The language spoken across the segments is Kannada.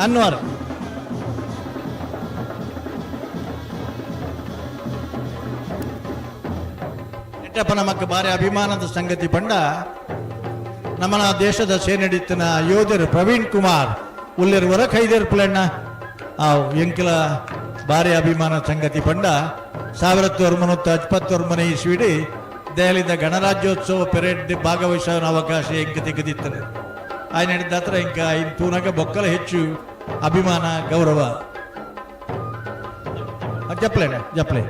ಅನ್ವರ್. ನೆಟ್ಟಪ್ಪ ನಮಕ್ಕೆ ಬಾರಿ ಅಭಿಮಾನದ ಸಂಗತಿ ಪಂಡ ನಮ್ಮ ದೇಶದ ಸೇನೆಡಿತ್ತಿನ ಯೋಧರು ಪ್ರವೀಣ್ ಕುಮಾರ್ ಉಲ್ಲಿರುವರ ಕೈದೇರು ಪ್ಲೇಣ್ಣ ಎಂಕಿಲ ಬಾರಿ ಅಭಿಮಾನ ಸಂಗತಿ ಪಂಡ 1970 ಇಸ್ವಿಡಿ ದೆಹಲಿದ ಗಣರಾಜ್ಯೋತ್ಸವ ಪೆರೇಡ್ ಭಾಗವಹಿಸುವ ಅವಕಾಶ ಎಂಕ ತೆಗೆದಿತ್ತರು. ఆయన ಹತ್ರ ఇంకా ఆయన ತೂನಗ ಬೊಕ್ಕಲ ಹೆಚ್ಚು ಅಭಿಮಾನ ಗೌರವ ಜಪ್ಲೆ ಜಪ್ಲೆ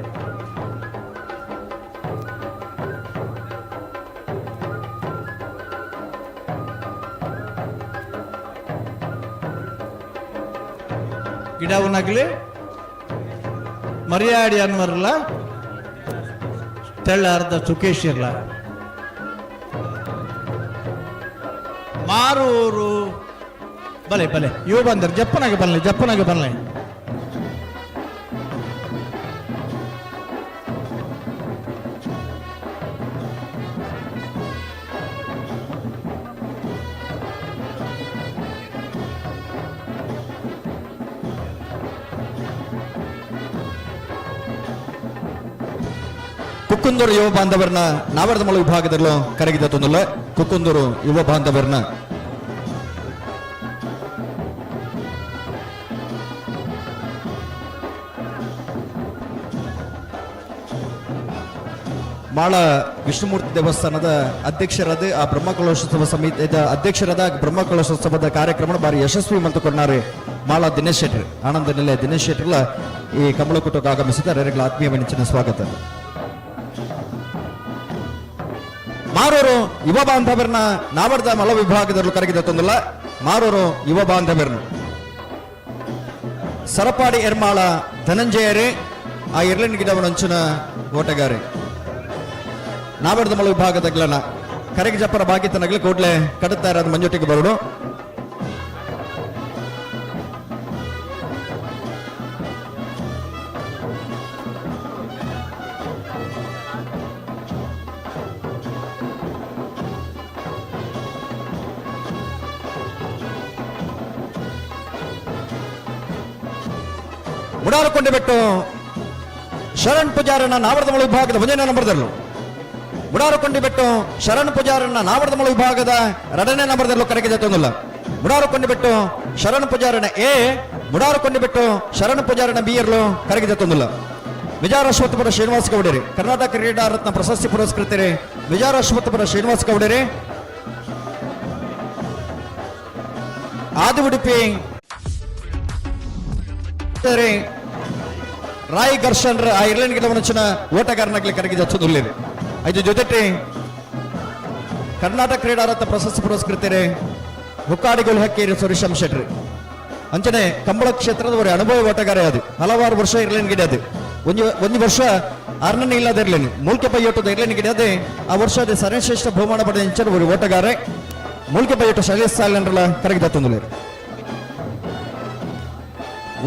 ಗಿಡವನ್ನಾಗಲಿ ಮರ್ಯಾಡಿ ಅನ್ವರ್ಲ ತೆಳ್ಳ ಅರ್ಧ ಸುಕೇಶ್ ಇರ್ಲ ಮಾರೂರು ಬಲೆ ಬಲೆ ಇವು ಬಂದರು ಜಪ್ಪನಾಗೆ ಬನ್ನಿ ಕುಕ್ಕುಂದೂರು ಯುವ ಬಾಂಧವರನ್ನ ನಾವರ್ದಮಳ ವಿಭಾಗದಲ್ಲೂ ಕರಗಿದ ತೊಂದಲ್ಲ ಕುಕ್ಕುಂದೂರು ಯುವ ಬಾಂಧವರನ್ನ ಮಾಳ ವಿಷ್ಣುಮೂರ್ತಿ ದೇವಸ್ಥಾನದ ಅಧ್ಯಕ್ಷರಾದ ಆ ಬ್ರಹ್ಮಕಲಶೋತ್ಸವ ಸಮಿತಿಯ ಅಧ್ಯಕ್ಷರಾದ ಬ್ರಹ್ಮಕಲಶೋತ್ಸವದ ಕಾರ್ಯಕ್ರಮ ಬಾರಿ ಯಶಸ್ವಿ ಮಂತು ಕೊಡ್ನಾರೆ ಮಾಳ ದಿನೇಶ್ ಶೆಟ್ಟಿ ಆನಂದ ನಿಲಯ ದಿನೇಶ್ ಶೆಟ್ಟಿಲ ಈ ಕಮಲಕುಟಕ್ಕೆ ಆಗಮಿಸಿದ್ದಾರೆ ಅವರಿಗೆ ಆತ್ಮೀಯ ನೆಚ್ಚಿನ ಸ್ವಾಗತ. ಮಾರೂರು ಯುವ ಬಾಂಧವರನ್ನ ನಾವರ್ದ ಮಲ ವಿಭಾಗದಲ್ಲೂ ಕರಗಿದ ತೊಂದಲ್ಲ ಮಾರೂರು ಯುವ ಬಾಂಧವರನ್ನು ಸರಪಾಡಿ ಎರ್ಮಾಳ ಧನಂಜಯರೇ ಆ ಇರ್ಲೆಂಡ್ ಗಿಡವನಂಚಿನ ಓಟಗಾರೆ ನಾವರ್ದ ಮಲ ವಿಭಾಗದಗ್ಲನ ಕರಗಿ ಜಪ್ಪರ ಬಾಗಿತನಗ್ಲಿ ಕೂಡ್ಲೆ ಕಡುತ್ತಾ ಇರೋದು ಮಂಜುಟಿಗೆ ಬರೋಡು. ಮುಡಾರಕೊಂಡೆ ಬಿಟ್ಟು ಶರಣ್ ಪೂಜಾರನ್ನ ನಾವರ್ದಮಳ ವಿಭಾಗದ 1ನೇ ನಂಬರ್ದಲ್ಲೂ ಮುಡಾರಕೊಂಡೆ ಬಿಟ್ಟು ಶರಣ್ ಪೂಜಾರನ್ನ ನಾವರ್ದಮಳ ವಿಭಾಗದ 2ನೇ ನಂಬರ್ದಲ್ಲೂ ಕರಗಿದೆ ತೊಂದಲ್ಲ. ಮುಡಾರಕೊಂಡೆ ಬಿಟ್ಟು ಶರಣ್ ಪೂಜಾರನ ಎ ಮುಡಾರಕೊಂಡೆ ಬಿಟ್ಟು ಶರಣ್ ಪೂಜಾರನ ಬಿ ಯರ್ಲು ಕರಗಿದೆ ತೊಂದಲ್ಲ. ವಿಜಯರಾಶ್ವತ್ಪುರ ಶ್ರೀನಿವಾಸ ಗೌಡರಿ ಕರ್ನಾಟಕ ಕ್ರೀಡಾ ರತ್ನ ಪ್ರಶಸ್ತಿ ಪುರಸ್ಕೃತರೆ ವಿಜಯರಾಶ್ವತ್ಪುರ ಶ್ರೀನಿವಾಸ ಗೌಡರಿ ಆದಿ ಉಡುಪಿ ರಾಯ್ ಘರ್ಷಣ್ ಆ ಐರ್ಲೆಂಡ್ ಗಿಡವನಚಿನ ಓಟಗಾರನಾಗ್ಲಿ ಕರಗಿದ ಚದುರ್ಲಿರಿ ಐದು ಜೊತೆ ಕರ್ನಾಟಕ ಕ್ರೀಡಾ ರತ್ನ ಪ್ರಶಸ್ತಿ ಪುರಸ್ಕೃತರೆ ಹುಕ್ಕಾಡಿಗೋಲ್ ಹಕ್ಕೇರಿ ಸುರೇಶಂ ಶೆಟ್ರಿ ಅಂಚನೆ ಕಂಬಳ ಕ್ಷೇತ್ರದ ಅನುಭವ ಓಟಗಾರ ಅದು ಹಲವಾರು ವರ್ಷ ಐರ್ಲೆಂಡ್ ಗಿಡ ಅದು ಒಂದು ವರ್ಷ 6ನೇ ಇಲ್ಲದ ಇರ್ಲೇನು ಮೂಲ್ಕೆ ಪೈಯೋಟದ ಐರ್ಲೆಂಡ್ ಗಿಡ ಅದೇ ಆ ವರ್ಷ ಅದೇ ಸರ್ವಶ್ರೇಷ್ಠ ಬಹುಮಾನ ಪಡೆದ ಇಂಚನ ಒಂದು ಓಟಗಾರ ಮೂಲ್ಕೆ ಪೈಯೋಟ ಶೈಲೇಶ್ ಸಾಲನ್ರಲ್ಲ ಕರಗಿದ ತೊಂದಲೇರು.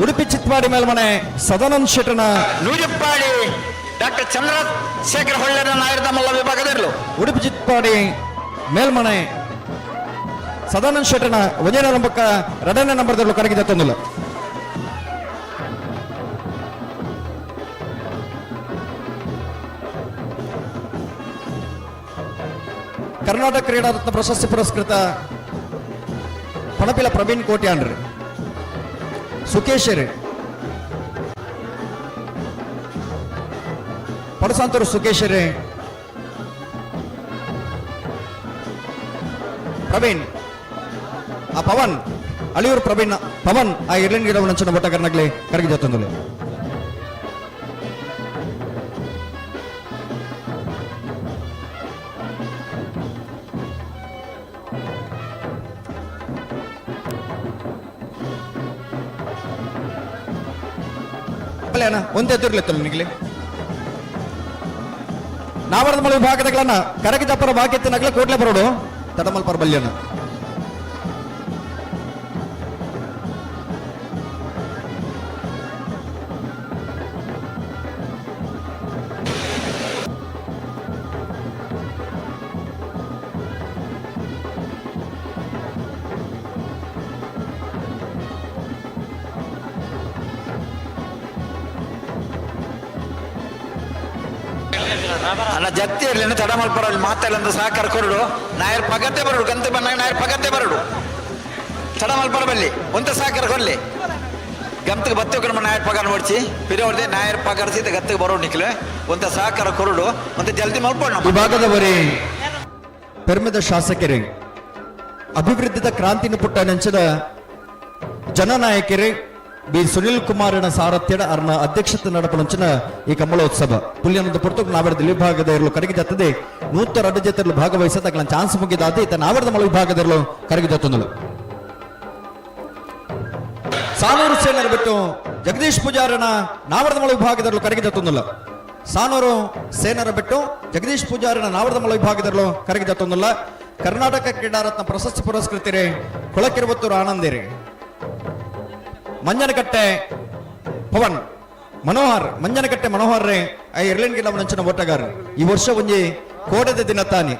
ಉಡುಪಿ ಚಿತ್ಪಾಡಿ ಮೇಲ್ಮನೆ ಸದಾನಂದ ಶೆಟ್ಟನ ನೂಜಪ್ಪಾಡಿ ಡಾಕ್ಟರ್ ಚಂದ್ರಶೇಖರ್ ಹೊಳ್ಳೆನ ನಾಯರದ ಮಲ್ಲ ವಿಭಾಗದಲ್ಲೂ ಉಡುಪಿ ಚಿತ್ಪಾಡಿ ಮೇಲ್ಮನೆ ಸದಾನಂದ ಶೆಟ್ಟನ 1ನೇ ನಂಬರ್ಕ 2ನೇ ನಂಬರ್ದಲ್ಲೂ ಕರಗಿದ ತೊಂದಲ್ಲ. ಕರ್ನಾಟಕ ಕ್ರೀಡಾ ರತ್ನ ಪ್ರಶಸ್ತಿ ಪುರಸ್ಕೃತ ಪಣಪಿಲ ಪ್ರವೀಣ್ ಕೋಟ್ಯಾನ್ರಿ ಸುಕೇಶ್ ಪಡಸಾಂತೂರು ಸುಕೇಶ್ ಪ್ರವೀಣ್ ಆ ಪವನ್ ಅಳಿಯೂರು ಪ್ರವೀಣ್ ಪವನ್ ಆ ಇರ್ಲೆಂಡ್ ಗಿಡವನಂಚಿನ ಓಟಗಾರನಾಗ್ಲಿ ಕರಗಿದ ತೊಂದಲೆ. ಒಂದೇ ಎದುರ್ಲಿತ್ತಲ್ಲ ನಿಗ್ಲಿ ನಾವರ್ದಮಳ ವಿಭಾಗದಗಳನ್ನ ಕರಗಿದಪ್ಪರ ಭಾಗ್ಯತ್ತಿನಾಗ್ಲೇ ಕೂಡ್ಲೆ ಬರೋಡು ತಡಮಲ್ಪರ ಬಲ್ಯನ ಅನ್ನ ಜತ್ತಿಯಲ್ಲಿ ತಡ ಮಲ್ಪರಲ್ಲಿ ಮಾತಾಡಂತ ಸಹಕಾರ ಕೊರಡು ನಾಯರ್ ಪಗತ್ತೆ ಬರಡು ಗಂತೆ ಬಂದಾಗ ನಾಯರ್ ಪಗತ್ತೆ ಬರಡು ತಡ ಮಲ್ಪರ ಬಲ್ಲಿ ಒಂತ ಸಹಕಾರ ಕೊರ್ಲಿ ಗಂತಗೆ ಬತ್ತೋಕರ ನಾಯರ್ ಪಗಾರ ನೋಡ್ಸಿ ಪಿರೋರ್ದೆ ನಾಯರ್ ಪಗಾರಿಸಿದ ಗತ್ತಿಗೆ ಬರೋಡು ನಿಕ್ಲೆ ಒಂತ ಸಹಕಾರ ಕೊರಡು ಒಂತ ಜಲ್ದಿ ಮಲ್ಪೋಣ ವಿಭಾಗದವರೇ ಪೆರ್ಮೆದ ಶಾಸಕರೇ ಅಭಿವೃದ್ಧಿದ ಕ್ರಾಂತಿನ ಪುಟ್ಟ ನೆಂಚದ ಜನನಾಯಕರೇ ಬಿ ಸುನಿಲ್ ಕುಮಾರನ ಸಾರಥ್ಯದ ಅರ್ನ ಅಧ್ಯಕ್ಷತೆ ನಡಪನಂಚಿನ ಈ ಕಮಲೋತ್ಸವ ಪುಲ್ಯನದ ಪುರ್ತಕ ನಾವರದ ವಿಭಾಗದ ಇರಲು ಕರಗಿ ಜತ್ತದೆ ನೂತರ ಅಡ್ಡ ಜೊತೆಲು ಭಾಗವಹಿಸದ ಚಾನ್ಸ್ ಮುಗಿದಾದ ಈತ ನಾವರದ ಮಳ ವಿಭಾಗದ ಇರಲು ಕರಗಿ ಜತ್ತೊಂದಲು ಸಾನೂರು ಸೇನರ ಬಿಟ್ಟು ಜಗದೀಶ್ ಪೂಜಾರನ ನಾವರದ ಮಳ ವಿಭಾಗದಲ್ಲೂ ಕರಗಿ ಜತ್ತೊಂದಲ್ಲ ಸಾನೂರು ಸೇನರ ಬಿಟ್ಟು ಜಗದೀಶ್ ಪೂಜಾರನ ನಾವರದ ಮಳ ವಿಭಾಗದಲ್ಲೂ ಕರಗಿ ಜತ್ತೊಂದಲ್ಲ ಕರ್ನಾಟಕ ಕ್ರೀಡಾರತ್ನ ಪ್ರಶಸ್ತಿ ಪುರಸ್ಕೃತಿರೇ ಕೊಳಕಿರುವತ್ತೂರು ಆನಂದಿರಿ ಮಂಜನಕಟ್ಟೆ ಪವನ್ ಮನೋಹರ್ ಮಂಜನಕಟ್ಟೆ ಮನೋಹರ್ ರೇ ಇರ್ಲೆನ್ಗೆ ನಂಚಿನ ಓಟಗಾರ ಈ ವರ್ಷ ಒಂಜಿ ಕೋಡೆದ ದಿನ ತಾನಿ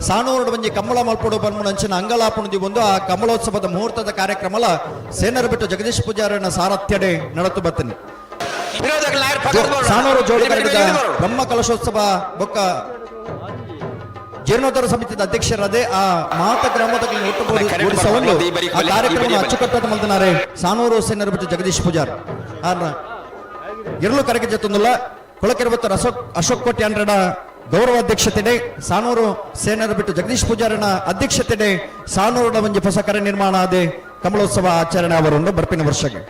ಸಾನೂರು ಒಂಜಿ ಕಮ್ಮಳ ಮಲ್ಪಡು ಬಂದ್ಮುನಂಚಿನ ಅಂಗಲಾಪುಣದಿ ಒಂದು ಆ ಕಮಲೋತ್ಸವದ ಮುಹೂರ್ತದ ಕಾರ್ಯಕ್ರಮಲ ಸೇನರ ಬಿಟ್ಟು ಜಗದೀಶ್ ಪೂಜಾರನ ಸಾರಥ್ಯಡೆ ನಡತು ಬತ್ತನಿ ಸಾನೂರು ಜೋಡಿ ಕರಗಿದ ಬ್ರಹ್ಮ ಕಲಶೋತ್ಸವ ಬೊಕ್ಕ ಜೀರ್ಣೋದ್ಧಾರ ಸಮಿತಿಯ ಅಧ್ಯಕ್ಷರಾದೆ ಆ ಮಾತ ಗ್ರಾಮದಲ್ಲಿ ಒಟ್ಟುಗೂಡಿಸಲು ಆ ಕಾರ್ಯಕ್ರಮ ಅಚ್ಚುಕಟ್ಟಾದ ಮಲ್ದನಾರೆ ಸಾನೂರು ಸೇನರ ಬಿಟ್ಟು ಜಗದೀಶ್ ಪೂಜಾರ್ ಎರಲು ಕರಗಿ ಜೊತ್ತೊಂದುಲ್ಲ ಕೊಳಕೆರವತ್ತರ ಅಶೋಕ್ ಕೋಟಿ ಅಂಡ್ರಡ ಗೌರವ ಅಧ್ಯಕ್ಷತೆಡೆ ಸಾನೂರು ಸೇನರ ಬಿಟ್ಟು ಜಗದೀಶ್ ಪೂಜಾರನ ಅಧ್ಯಕ್ಷತೆಡೆ ಸಾನೂರಿನ ಒಂಜಿ ಹೊಸ ಕರೆ ನಿರ್ಮಾಣ ಆದೆ ಕಮಲೋತ್ಸವ ಆಚರಣೆ ಅವರುಂಡು ಬರ್ಪಿನ ವರ್ಷಗೆ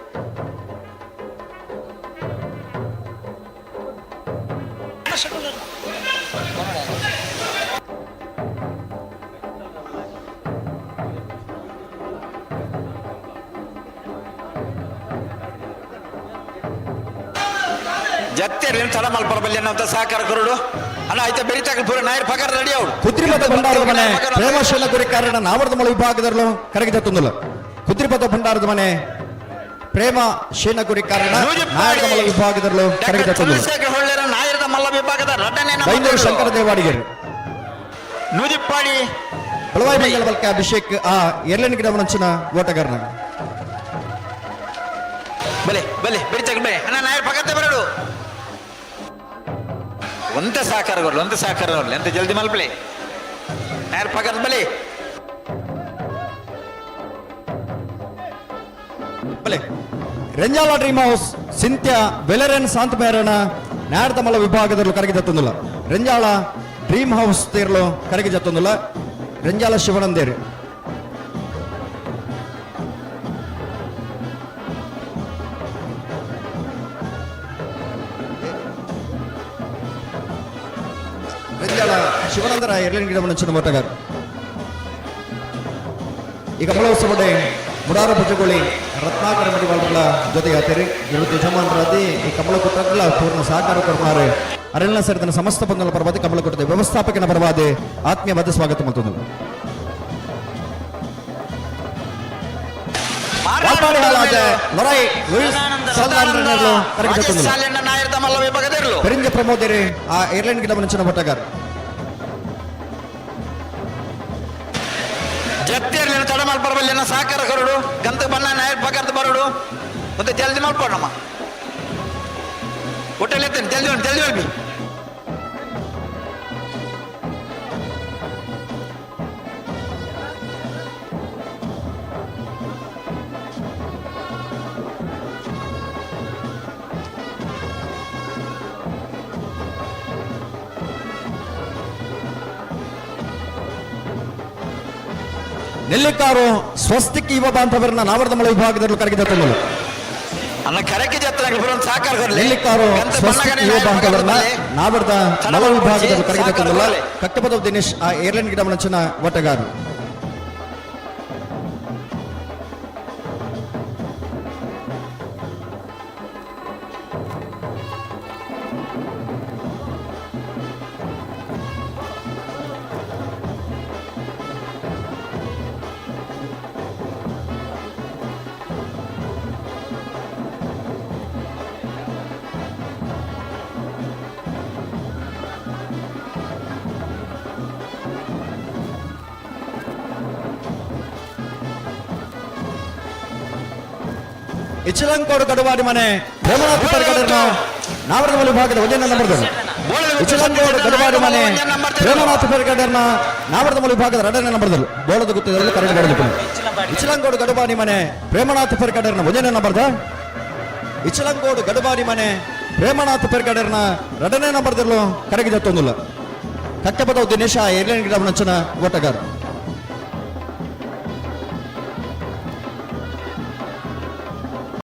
ಜತ್ತೇರಿನ ತಡ ಮಲ್ಪರ ಬಲ್ಲಿ ಅನ್ನೋ ಸಹಕಾರ ಕೊರಡು ಅಲ್ಲ ಆಯ್ತಾ ಬೆರಿತಾಗ ಪೂರ ನಾಯರ್ ಪಗಾರ ರೆಡಿ ಅವ್ರು ಕುದ್ರಿಪದ ಭಂಡಾರದ ಮನೆ ಪ್ರೇಮಶೀಲ ಗುರಿ ಕಾರಣ ನಾವರದ ಮಳ ವಿಭಾಗದಲ್ಲೂ ಕರಗಿದ ತುಂದಲು ಕುದ್ರಿಪದ ಭಂಡಾರದ ಮನೆ ಪ್ರೇಮ ಶೀನ ಗುರಿ ಕಾರಣ ನಾಯರದ ಮಲ ವಿಭಾಗದಲ್ಲೂ ಕರಗಿದ ತುಂದಲು ಹೊಳ್ಳೆರ ನಾಯರದ ಮಲ್ಲ ವಿಭಾಗದ ಬೈಂದೂರು ಶಂಕರ ದೇವಾಡಿಗರು ನೂಜಿಪ್ಪಾಡಿ ಪಳವಾಯಿ ಮಂಗಲ ಬಲ್ಕ ಅಭಿಷೇಕ್ ಆ ಎರಲೆನ್ ಗಿಡ ನಂಚಿನ ಓಟಗಾರನ ಬಲೆ ಬಲೆ ಬೆರಿತಾಗ ಬಲೆ ಅಣ್ಣ ನಾಯರ್ ಪಗತ್ತೆ ಬರಡು ಒಂತ ಸಹಕಾರ ಕೊರಲು ಒಂತ ಸಹಕಾರ ಕೊರಲಿ ಅಂತ ಜಲ್ದಿ ಮಲ್ಪಲೆ ನಾಯರ್ ಪಗದ ಬಲೆ ಬಲೆ ರೆಂಜಾಲ ಡ್ರೀಮ್ ಹೌಸ್ ಸಿಂತ್ಯ ಬೆಲೆರೆನ್ ಶಾಂತ ಮೇರನ ನ್ಯಾರದ ಮಲ ವಿಭಾಗದಲ್ಲೂ ಕರಗಿ ಜತ್ತೊಂದಿಲ್ಲ ರೆಂಜಾಳ ಡ್ರೀಮ್ ಹೌಸ್ ತೀರ್ಲು ಕರಗಿ ಜತ್ತೊಂದಿಲ್ಲ ರೆಂಜಾಲ ಶಿವನಂದೇರಿ ರೆಂಜಾಳ ಶಿವನಂದರ ಎರಲಿನ ಗಿಡ ನಂಚಿನ ಓಟಗಾರ ಈ ಕಮಲೋತ್ಸವಡೆ ಮುಡಾರ ಭುಜಗೋಳಿ ರತ್ನಾಕರ ಮಡಿವಾಳರ ಜೊತೆಗೆ ಆತೇರಿ ಇರುವುದು ಯಜಮಾನರಾದಿ ಈ ಕಮಲಕೂಟಗಳ ಪೂರ್ಣ ಸಹಕಾರ ಕೊಡ್ತಾರೆ ಅರಣ್ಯ ಸೇರಿದ ಸಮಸ್ತ ಬಂಧನ ಪರವಾದ ಕಮಲಕೂಟದ ವ್ಯವಸ್ಥಾಪಕನ ಪರವಾದ ಆತ್ಮೀಯವಾದ ಸ್ವಾಗತ ಮತ್ತು ಪೆರಿಂಜ ಪ್ರಮೋದರಿ ಆ ಏರ್ಲೈನ್ ಗಿಡ ನಂಚಿನ ಓಟಗಾರ ಜತ್ತೇರ್ಲಿನ ತಡ ಮಲ್ಪರ ಬಲ್ಲಿನ ಸಹಕಾರ ಕೊರಡು ಗಂತ ಬಣ್ಣ ನಾಯರ್ ಪಗಾರ್ದ ಬರಡು ಮತ್ತೆ ಜಲ್ದಿ ಮಲ್ಪೋಣಮ್ಮ ಹೋಟೆಲ್ ಎತ್ತೇನೆ ಜಲ್ದಿ ಜಲ್ದಿ ಹೋಗಿ ನೆಲ್ಲಿಕಾರು ಸ್ವಸ್ತಿಕ್ ಯುವ ಬಾಂಧವರನ್ನ ನಾವರದ ಮಳ ವಿಭಾಗದಲ್ಲೂ ಕರಗಿದ ತುಂಬಲು ಅನ್ನ ಕರೆಕೆ ಜತ್ರ ಸಹಕಾರ ಕೊರಲಿ ನೆಲ್ಲಿಕಾರು ಸ್ವಸ್ತಿಕ್ ಯುವ ಬಾಂಧವರನ್ನ ನಾವರದ ಮಳ ವಿಭಾಗದಲ್ಲೂ ಕರಗಿದ ತುಂಬಲ ಕಕ್ಕಪದ ದಿನೇಶ್ ಆ ಏರ್ಲೈನ್ ಗಿಡ ನಂಚಿನ ಓಟಗಾರರು ಇಚ್ಚಲಂಕೋಡು ಕಡುವಾಡಿ ಮನೆ ಹೇಮನಾಥ್ ಪರ್ಗಡರ್ನ ನಾವರದ ವಿಭಾಗದ ಒಂದನೇ ನಂಬರ್ಗಳು ಇಚಲಂಗೋಡು ಗಡಬಾರಿ ಮನೆ ಪ್ರೇಮನಾಥ ಪೆರ್ಗಡರ್ನ ನಾವರದ ಮೂಲ ವಿಭಾಗದ 2ನೇ ನಂಬರ್ದಲ್ಲೂ ಬೋಳದ ಗುತ್ತದಲ್ಲಿ ಕರೆದು ಬರಲಿಕ್ಕೆ ಇಚಲಂಗೋಡು ಗಡಬಾರಿ ಮನೆ ಪ್ರೇಮನಾಥ ಪೆರ್ಗಡರ್ನ 1ನೇ ನಂಬರ್ದ ಇಚಲಂಗೋಡು ಗಡಬಾರಿ ಮನೆ ಪ್ರೇಮನಾಥ ಪೆರ್ಗಡರ್ನ 2ನೇ ನಂಬರ್ದಲ್ಲೂ ಕರೆಗೆ ಜತ್ತೊಂದಿಲ್ಲ ಕಟ್ಟಪದ ದಿನೇಶ ಏರ್ಲೇನ್ ಗಿಡ ನಂಚನ ಓಟಗಾರ